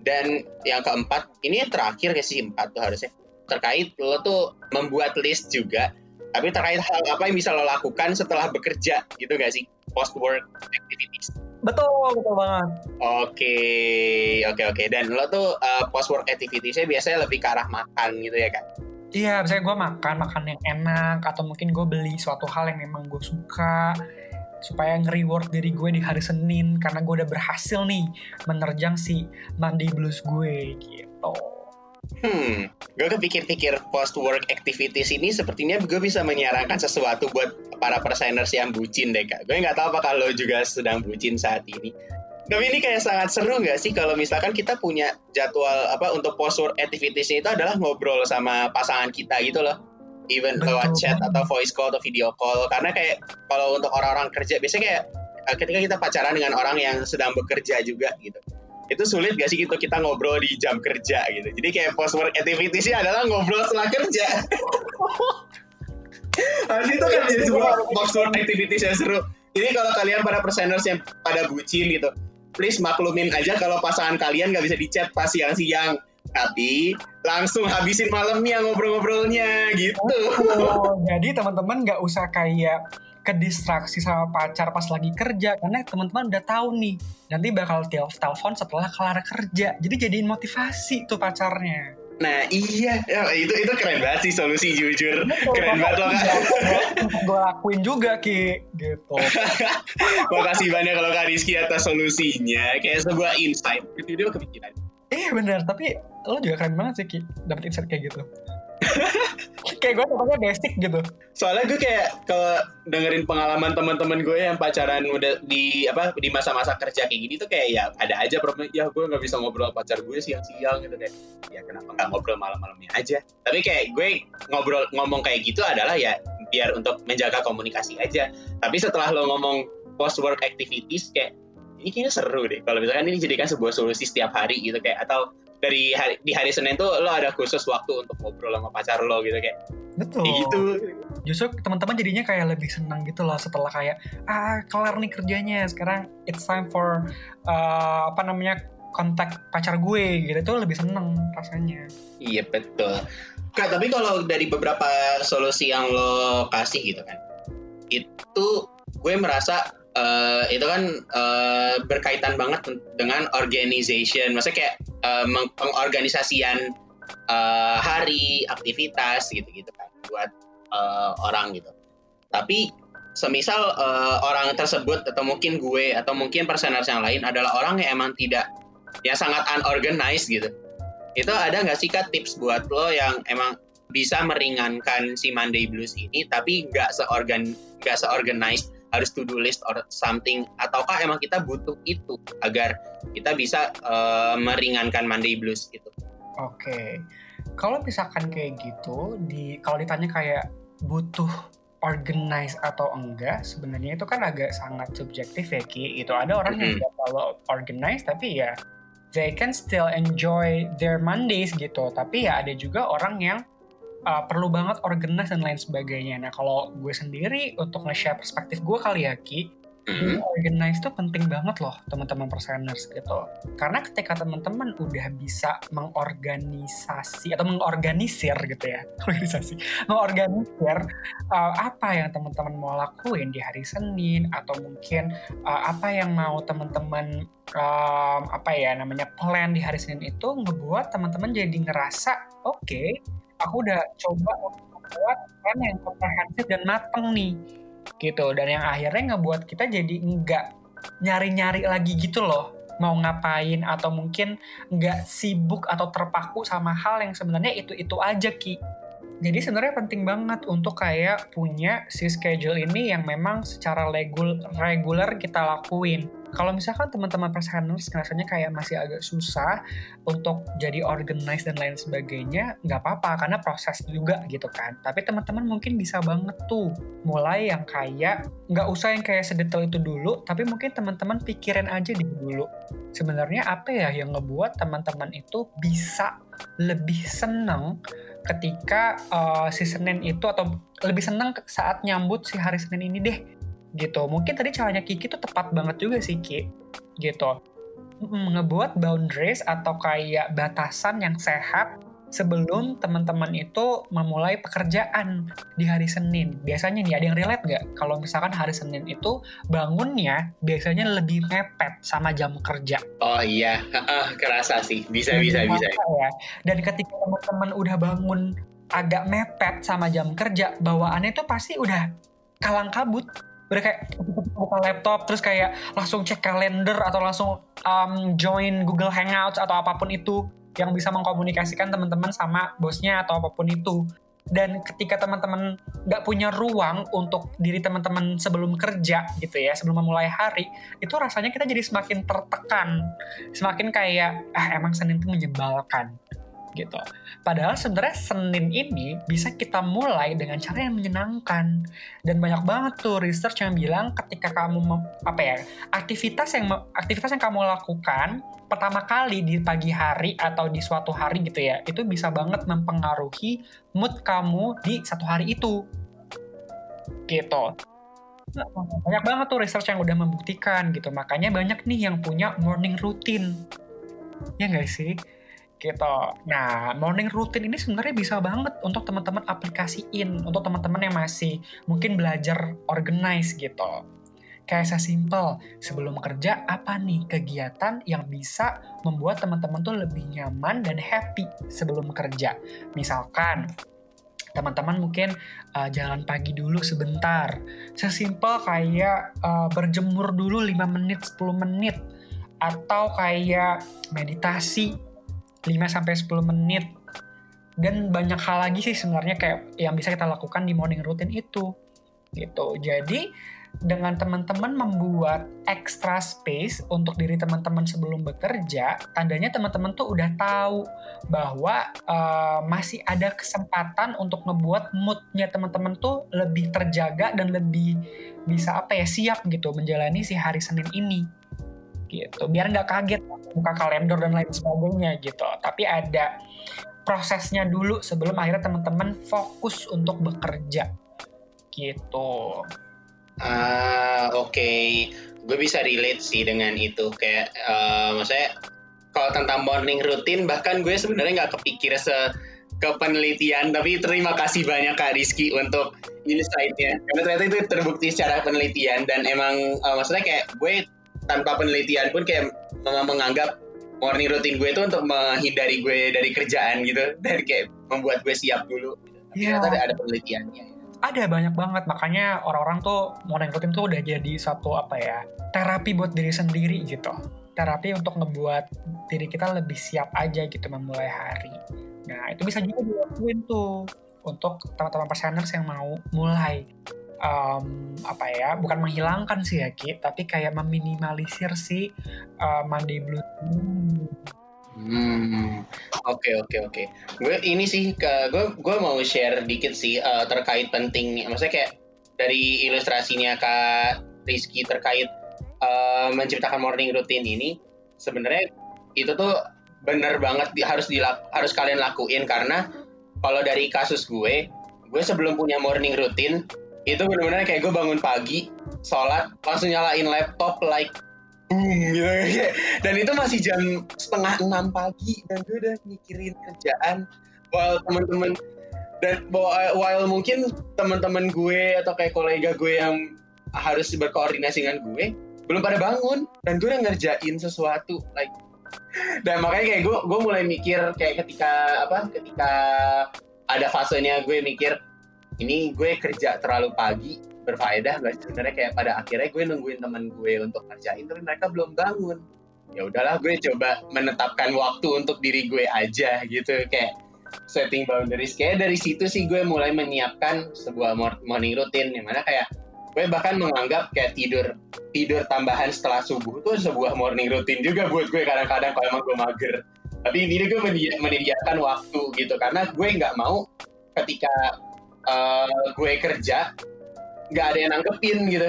Dan yang keempat, ini yang terakhir kayak sih 4 tuh harusnya, terkait lo tuh membuat list juga, tapi terkait hal apa yang bisa lo lakukan setelah bekerja gitu nggak sih, post work activities. Betul banget. Oke. Dan lo tuh post work activitiesnya biasanya lebih ke arah makan gitu ya kan? Iya, misalnya gue makan yang enak, atau mungkin gue beli suatu hal yang memang gue suka, supaya nge-reward diri gue di hari Senin, karena gue udah berhasil nih menerjang si Monday blues gue, gitu. Gue kepikir-pikir post-work activities ini sepertinya gue bisa menyarankan sesuatu buat para perseners yang bucin deh Kak. Gue nggak tahu apa kalau juga sedang bucin saat ini. Tapi ini kayak sangat seru nggak sih kalau misalkan kita punya jadwal untuk post-work activities-nya itu adalah ngobrol sama pasangan kita gitu loh. Even lewat chat atau voice call atau video call. Karena kayak kalau untuk orang-orang kerja biasanya kayak ketika kita pacaran dengan orang yang sedang bekerja juga gitu, itu sulit gak sih gitu kita ngobrol di jam kerja gitu. Jadi kayak post-work activities-nya adalah ngobrol setelah kerja. Harus itu kan jadi sebuah post-work activities yang seru. Ini kalau kalian para perseners yang pada bucin gitu, please maklumin aja kalau pasangan kalian gak bisa di chat pas siang-siang, tapi langsung habisin malamnya ngobrol-ngobrolnya gitu. Jadi teman-teman gak usah kayak kedistraksi sama pacar pas lagi kerja, karena teman-teman udah tahu nih nanti bakal telepon setelah kelar kerja. Jadi jadiin motivasi tuh pacarnya. Nah iya, itu keren banget sih solusi, jujur. Keren banget loh Kak. Gue lakuin juga Ki gitu. Makasih banyak kalau Kak Rizky atas solusinya, kayak sebuah insight. Itu kepikiran. Bener, tapi lo juga keren banget sih Ki, dapet insight kayak gitu. Kayak gue topiknya basic gitu. Soalnya gue kayak kalau dengerin pengalaman teman-teman gue yang pacaran udah di masa-masa kerja kayak gini tuh kayak ya ada aja problem, ya gue nggak bisa ngobrol sama pacar gue siang-siang gitu, kayak ya kenapa nggak ngobrol malam-malamnya aja. Tapi kayak gue ngomong kayak gitu adalah ya biar untuk menjaga komunikasi aja. Tapi setelah lo ngomong post work activities, kayak ini kayaknya seru deh kalau misalkan ini dijadikan sebuah solusi setiap hari gitu, kayak atau di hari Senin tuh lo ada khusus waktu untuk ngobrol sama pacar lo gitu, kayak Betul. kayak gitu. Justru teman-teman jadinya kayak lebih senang gitu loh setelah kayak kelar nih kerjanya, sekarang it's time for kontak pacar gue gitu, tuh lebih seneng rasanya. Iya betul. Kak, tapi kalau dari beberapa solusi yang lo kasih gitu kan, itu gue merasa itu kan berkaitan banget dengan organization, maksudnya kayak pengorganisasian hari, aktivitas gitu-gitu kan buat orang gitu. Tapi semisal orang tersebut atau mungkin gue atau mungkin personers yang lain adalah orang yang emang tidak, ya sangat unorganized gitu. Itu ada nggak sih Kak tips buat lo yang emang bisa meringankan si Monday Blues ini tapi nggak seorganized, harus to do list or something, ataukah emang kita butuh itu agar kita bisa meringankan Monday Blues itu? Oke. Kalau misalkan kayak gitu, kalau ditanya kayak butuh organize atau enggak, sebenarnya itu kan agak sangat subjektif ya Ki. Itu ada orang yang nggak terlalu organize tapi ya they can still enjoy their Mondays gitu. Tapi ya ada juga orang yang perlu banget organize dan lain sebagainya. Nah kalau gue sendiri untuk nge-share perspektif gue kali ya Ki, organize itu penting banget loh teman-teman perseners gitu. Karena ketika teman-teman udah bisa mengorganisasi atau mengorganisir gitu ya, mengorganisir apa yang teman-teman mau lakuin di hari Senin, atau mungkin apa yang mau teman-teman plan di hari Senin, itu ngebuat teman-teman jadi ngerasa oke, aku udah coba untuk membuat plan yang komprehensif dan mateng nih gitu, dan yang akhirnya ngebuat kita jadi nggak nyari-nyari lagi gitu loh mau ngapain, atau mungkin nggak sibuk atau terpaku sama hal yang sebenarnya itu aja Ki. Jadi sebenarnya penting banget untuk kayak punya si schedule ini yang memang secara reguler kita lakuin. Kalau misalkan teman-teman perseners rasanya kayak masih agak susah untuk jadi organized dan lain sebagainya, nggak apa-apa karena proses juga gitu kan. Tapi teman-teman mungkin bisa banget tuh mulai yang kayak nggak usah yang kayak sedetail itu dulu, tapi mungkin teman-teman pikirin aja dulu. Sebenarnya apa ya yang ngebuat teman-teman itu bisa lebih seneng ketika si Senin itu, atau lebih senang saat nyambut si hari Senin ini deh gitu. Mungkin tadi caranya Kiki tuh tepat banget juga sih Ki gitu, ngebuat boundaries atau kayak batasan yang sehat sebelum teman-teman itu memulai pekerjaan di hari Senin. Biasanya nih ada yang relate nggak kalau misalkan hari Senin itu bangunnya biasanya lebih mepet sama jam kerja? Oh iya, kerasa sih, bisa. Ya. Dan ketika teman-teman udah bangun agak mepet sama jam kerja, bawaannya tuh pasti udah kalang kabut. Udah kayak buka laptop terus kayak langsung cek kalender atau langsung join Google Hangouts atau apapun itu yang bisa mengkomunikasikan teman-teman sama bosnya atau apapun itu. Dan ketika teman-teman nggak punya ruang untuk diri teman-teman sebelum kerja gitu ya, sebelum memulai hari, itu rasanya kita jadi semakin tertekan, semakin kayak emang Senin itu menyebalkan gitu. Padahal sebenarnya Senin ini bisa kita mulai dengan cara yang menyenangkan. Dan banyak banget tuh research yang bilang ketika kamu aktivitas yang kamu lakukan pertama kali di pagi hari atau di suatu hari gitu ya, itu bisa banget mempengaruhi mood kamu di satu hari itu gitu. Banyak banget tuh research yang udah membuktikan gitu. Makanya banyak nih yang punya morning routine, ya nggak sih gitu. Nah, morning routine ini sebenarnya bisa banget untuk teman-teman aplikasiin untuk teman-teman yang masih mungkin belajar organize gitu. Kayak sesimpel, sebelum kerja apa nih kegiatan yang bisa membuat teman-teman tuh lebih nyaman dan happy sebelum kerja. Misalkan teman-teman mungkin jalan pagi dulu sebentar. Sesimpel kayak berjemur dulu 5 menit, 10 menit. Atau kayak meditasi 5-10 menit. Dan banyak hal lagi sih sebenarnya kayak yang bisa kita lakukan di morning routine itu gitu. Jadi dengan teman-teman membuat extra space untuk diri teman-teman sebelum bekerja, tandanya teman-teman tuh udah tahu bahwa masih ada kesempatan untuk ngebuat moodnya teman-teman tuh lebih terjaga dan lebih bisa siap gitu menjalani si hari Senin ini gitu. Biar nggak kaget buka kalender dan lain sebagainya gitu. Tapi ada prosesnya dulu sebelum akhirnya teman-teman fokus untuk bekerja gitu. Oke. Gue bisa relate sih dengan itu. Kayak maksudnya kalau tentang morning routine, bahkan gue sebenarnya nggak kepikir ke penelitian, tapi terima kasih banyak Kak Rizky untuk insight-nya. Karena ternyata itu terbukti secara penelitian, dan emang maksudnya kayak gue tanpa penelitian pun kayak menganggap morning routine gue itu untuk menghindari gue dari kerjaan gitu, dan kayak membuat gue siap dulu. Ternyata ada penelitiannya. Ada banyak banget, makanya orang-orang tuh morning routine tuh udah jadi satu terapi buat diri sendiri gitu. Terapi untuk ngebuat diri kita lebih siap aja gitu memulai hari. Nah itu bisa juga dilakuin tuh untuk teman-teman perseners yang mau mulai bukan menghilangkan sih ya Ki, tapi kayak meminimalisir si Monday Blues. Oke. Gue ini sih gue mau share dikit sih terkait pentingnya. Maksudnya kayak dari ilustrasinya Kak Rizky terkait menciptakan morning routine ini, sebenarnya itu tuh bener banget harus kalian lakuin. Karena kalau dari kasus gue sebelum punya morning routine itu benar-benar kayak gue bangun pagi, sholat, langsung nyalain laptop boom gitu. Dan itu masih jam 5:30 pagi, dan gue udah mikirin kerjaan while teman-teman, dan while mungkin teman-teman gue atau kayak kolega gue yang harus berkoordinasi dengan gue belum pada bangun, dan gue udah ngerjain sesuatu dan makanya kayak gue mulai mikir kayak ketika ada fasenya gue mikir, ini gue kerja terlalu pagi berfaedah nggak? Sebenarnya kayak pada akhirnya gue nungguin teman gue untuk kerjain, tapi mereka belum bangun. Ya udahlah, gue coba menetapkan waktu untuk diri gue aja gitu, kayak setting boundaries. Kayak dari situ sih gue mulai menyiapkan sebuah morning routine, yang mana kayak gue bahkan menganggap kayak tidur tambahan setelah subuh itu sebuah morning routine juga buat gue kadang-kadang kalau emang gue mager. Tapi ini gue menyediakan waktu gitu, karena gue nggak mau ketika gue kerja nggak ada yang nanggepin gitu.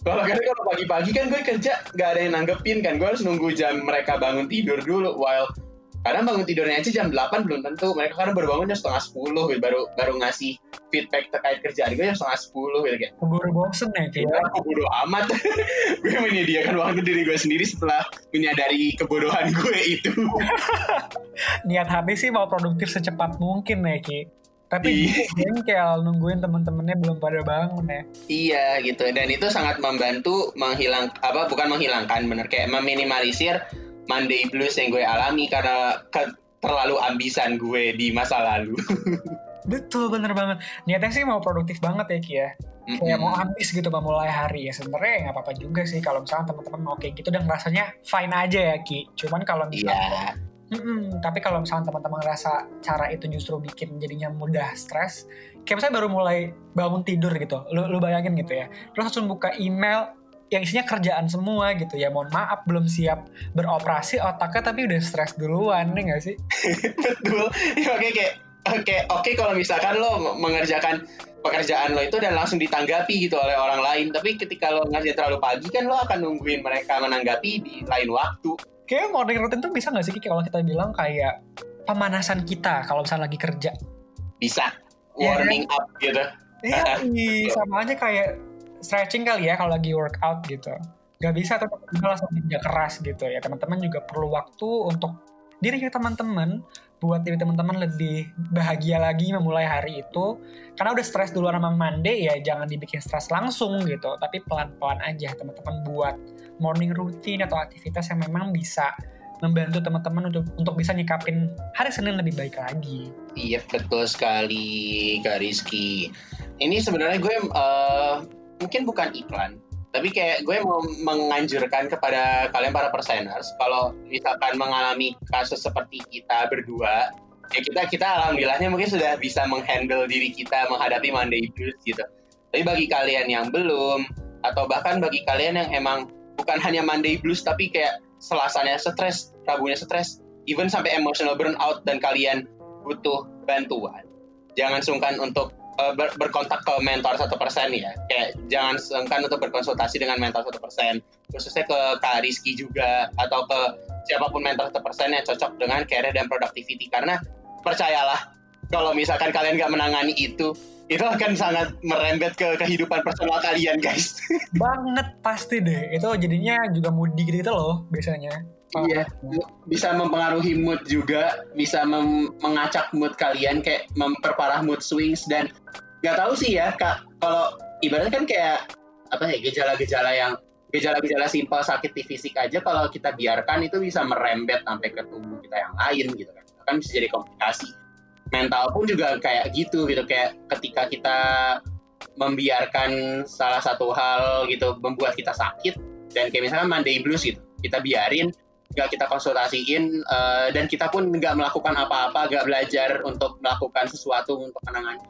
Kalau pagi-pagi kan gue kerja nggak ada yang nanggepin kan, gue harus nunggu jam mereka bangun tidur dulu. While kadang bangun tidurnya aja jam 8 belum tentu, mereka kadang baru bangun jam 9:30 gitu, baru ngasih feedback terkait kerjaan gue jam 9:30 gitu kayak. Keburu bosen ya kayak. Keburu amat. Gue menyediakan waktu diri gue sendiri setelah menyadari kebodohan gue itu. Niat hati sih mau produktif secepat mungkin ya Ki. Tapi bengkel nungguin temen-temennya belum pada bangun ya. Iya gitu, dan itu sangat membantu bukan menghilangkan, bener kayak meminimalisir Monday blues yang gue alami karena terlalu ambisan gue di masa lalu. Betul, bener banget. Niatnya sih mau produktif banget ya Ki ya. Kayak mau ambis gitu memulai hari ya. Sebenarnya nggak apa-apa juga sih kalau misalnya teman-teman mau kayak gitu dan rasanya fine aja ya Ki. Cuman kalau misalnya tapi kalau misalnya teman-teman ngerasa cara itu justru bikin jadinya mudah stres, kayak misalnya baru mulai bangun tidur gitu, lu bayangin gitu ya, terus langsung buka email yang isinya kerjaan semua gitu ya, mohon maaf belum siap beroperasi otaknya tapi udah stres duluan nih nggak sih? Betul. Oke, kalau misalkan lo mengerjakan pekerjaan lo itu dan langsung ditanggapi gitu oleh orang lain, tapi ketika lo ngerjain terlalu pagi kan lo akan nungguin mereka menanggapi di lain waktu. Kayak morning routine tuh bisa gak sih kalau kita bilang kayak pemanasan kita kalau misalnya lagi kerja? Bisa, warming up gitu. Iya, sama aja kayak stretching kali ya kalau lagi workout gitu. Gak bisa tetap langsung kerja keras gitu ya. Teman-teman juga perlu waktu untuk diri teman-teman, buat diri teman-teman lebih bahagia lagi memulai hari itu. Karena udah stres duluan sama Monday ya, jangan dibikin stres langsung gitu, tapi pelan-pelan aja teman-teman buat morning routine atau aktivitas yang memang bisa membantu teman-teman untuk bisa nyikapin hari Senin lebih baik lagi. Iya, betul sekali Kak Rizky. Ini sebenarnya gue mungkin bukan iklan, Tapi kayak gue mau menganjurkan kepada kalian para perseners, kalau misalkan mengalami kasus seperti kita berdua, ya kita alhamdulillahnya mungkin sudah bisa menghandle diri kita menghadapi Monday Blues gitu. Tapi bagi kalian yang belum, atau bahkan bagi kalian yang emang bukan hanya Monday Blues tapi kayak Selasanya stres, Rabunya stres, even sampai emotional burnout dan kalian butuh bantuan, jangan sungkan untuk berkontak ke mentor 1% ya. Kayak jangan sungkan untuk berkonsultasi dengan mentor 1%, khususnya ke Kak Rizky juga, atau ke siapapun mentor 1% yang cocok dengan career dan productivity. Karena percayalah, kalau misalkan kalian gak menangani itu akan sangat merembet ke kehidupan personal kalian, guys. Banget, pasti deh. Itu jadinya juga moody gitu loh biasanya. Iya, bisa mempengaruhi mood juga, bisa mengacak mood kalian, kayak memperparah mood swings. Dan nggak tahu sih ya Kak, kalau ibaratnya kan kayak apa ya, gejala-gejala simpel sakit di fisik aja, kalau kita biarkan itu bisa merembet sampai ke tubuh kita yang lain gitu kan. Kan bisa jadi komplikasi. Mental pun juga kayak gitu, kayak ketika kita membiarkan salah satu hal gitu membuat kita sakit, dan kayak misalkan Monday Blues gitu, kita biarin, nggak kita konsultasiin, dan kita pun nggak melakukan apa-apa, nggak belajar untuk melakukan sesuatu untuk menangani,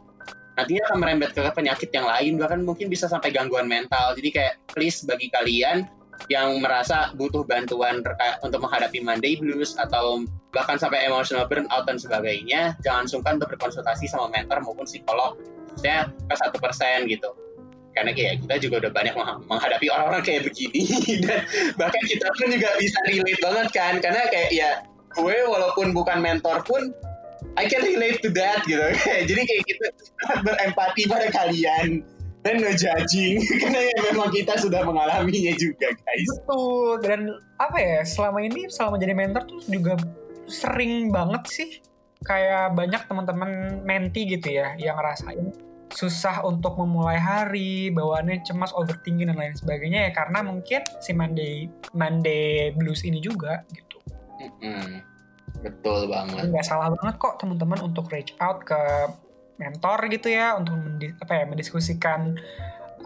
nantinya akan merembet ke penyakit yang lain, bahkan mungkin bisa sampai gangguan mental. Jadi kayak please, bagi kalian yang merasa butuh bantuan untuk menghadapi Monday Blues atau bahkan sampai emotional burnout dan sebagainya, jangan sungkan untuk berkonsultasi sama mentor maupun psikolog, khususnya ke 1% gitu. Karena kayak kita juga udah banyak menghadapi orang-orang kayak begini, dan bahkan kita pun juga bisa relate banget kan, karena kayak ya gue walaupun bukan mentor pun I can relate to that gitu. Jadi kayak kita berempati pada kalian dan nge-judging karena ya memang kita sudah mengalaminya juga, guys. Betul. Dan apa ya, selama jadi mentor tuh juga sering banget sih kayak banyak teman-teman menti gitu ya yang ngerasain susah untuk memulai hari, bawaannya cemas, overthinking dan lain sebagainya ya, karena mungkin si Monday Blues ini juga gitu. Betul banget. Nggak salah banget kok teman-teman untuk reach out ke mentor gitu ya, untuk mendiskusikan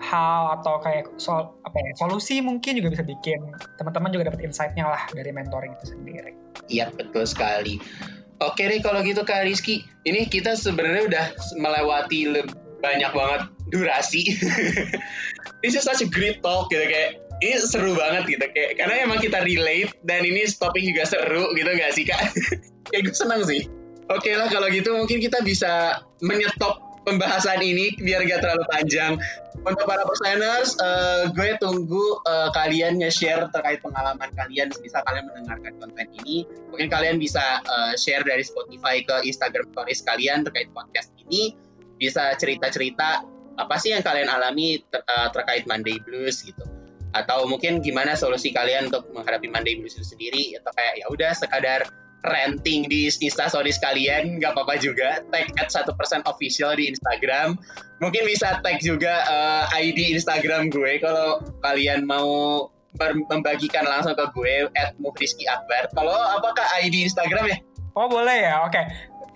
hal atau kayak solusi mungkin juga bisa bikin teman-teman juga dapat insight-nya lah dari mentoring itu sendiri. Iya, betul sekali. Oke deh kalau gitu Kak Rizky, ini kita sebenarnya udah melewati banyak banget durasi. This is such a great talk gitu, kayak ini seru banget gitu, kayak karena emang kita relate dan ini topik juga seru gitu, nggak sih Kak? Kayak gue senang sih. Oke lah kalau gitu mungkin kita bisa menyetop pembahasan ini biar gak terlalu panjang. Untuk para perseners, gue tunggu kalian nge-share terkait pengalaman kalian. Bisa kalian mendengarkan konten ini, mungkin kalian bisa share dari Spotify ke Instagram stories kalian terkait podcast ini. Bisa cerita-cerita apa sih yang kalian alami terkait Monday Blues gitu. Atau mungkin gimana solusi kalian untuk menghadapi Monday Blues itu sendiri. Atau kayak ya udah sekadar ranting di Instastories kalian, nggak apa-apa juga. Tag @1%official di Instagram. Mungkin bisa tag juga ID Instagram gue kalau kalian mau membagikan langsung ke gue @mufrizkyakbar. Kalau apakah ID Instagram ya? Oh boleh ya, oke.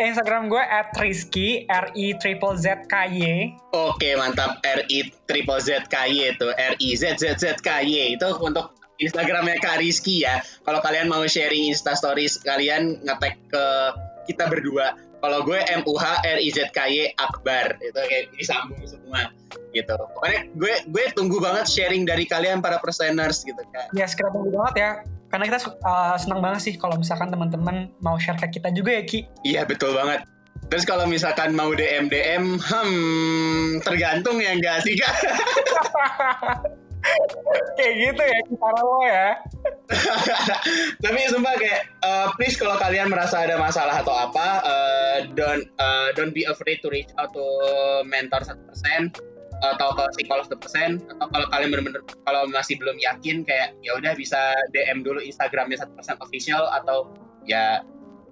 Instagram gue @rizky, RIZZZKY. Oke, mantap. RIZZZKY itu, RIZZZKY itu untuk Instagramnya Kak Rizky ya. Kalau kalian mau sharing Instastories kalian nge-tag ke kita berdua. Kalau gue MUHRIZKY Akbar, itu kayak disambung semua gitu. Pokoknya gue tunggu banget sharing dari kalian para perseners gitu Kak. Ya sekarang tunggu banget ya. Karena kita senang banget sih kalau misalkan teman-teman mau share ke kita juga ya Ki. Iya betul banget. Terus kalau misalkan mau DM, tergantung ya enggak sih Kak? Kayak gitu ya cara lo ya. Tapi sumpah kayak please kalau kalian merasa ada masalah atau apa, don't be afraid to reach out to mentor 1% atau ke psikolog 1%. Atau kalau kalian benar-benar kalau masih belum yakin, kayak ya udah bisa DM dulu Instagramnya 1% official, atau ya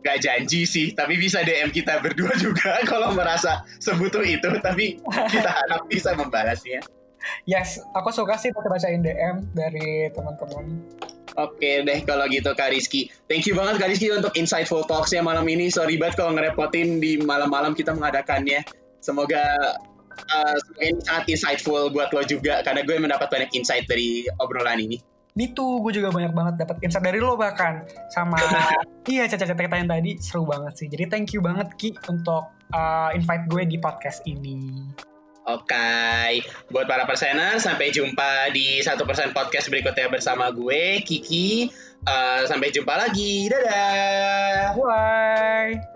gak janji sih, tapi bisa DM kita berdua juga kalau merasa sebutuh itu, tapi kita harap bisa membalasnya. Yes, aku suka sih bacain DM dari teman-teman. Oke deh kalau gitu Kak Rizky. Thank you banget Kak Rizky untuk insightful talks-nya malam ini. Sorry banget kalau ngerepotin di malam-malam kita mengadakannya. Semoga semoga ini sangat insightful buat lo juga, karena gue mendapat banyak insight dari obrolan ini. Itu gue juga banyak banget dapat insight dari lo bahkan sama iya cerita-cerita yang tadi seru banget sih. Jadi thank you banget Ki untuk invite gue di podcast ini. Oke, buat para persener, sampai jumpa di 1% podcast berikutnya bersama gue Kiki. Sampai jumpa lagi, dadah. Bye.